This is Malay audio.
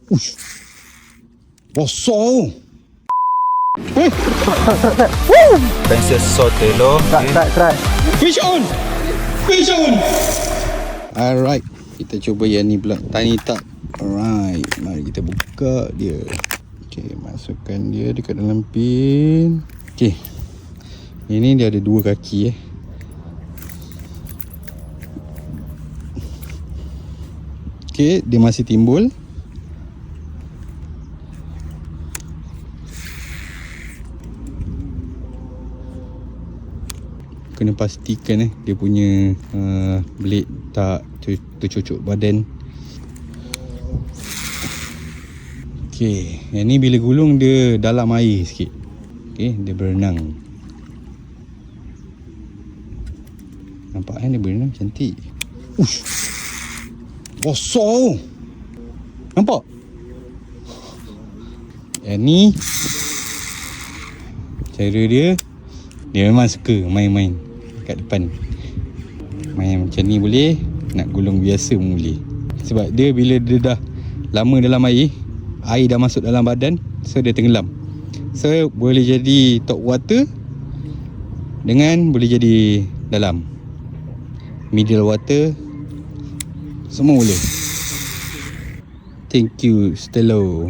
Ush. Besar. Princess Sotelo. Try. Fish on. Fish on. Alright. Kita cuba yang ni pula. Tiny tub. Alright. Mari kita buka dia. Okay. Masukkan dia dekat dalam pin. Okay. Ini dia ada dua kaki Okay. Dia masih timbul. Kena pastikan dia punya blade tak tercucuk badan. Okey, yang ni bila gulung dia dalam air sikit. Okey, dia berenang. Nampak kan dia berenang cantik. Ush. Besar. Nampak? Yang ni cara dia memang suka main-main kat depan. Main macam ni boleh, nak gulung biasa pun boleh. Sebab dia bila dia dah lama dalam air dah masuk dalam badan, so dia tenggelam. So boleh jadi top water dengan boleh jadi dalam middle water, semua boleh. Thank you Stelo.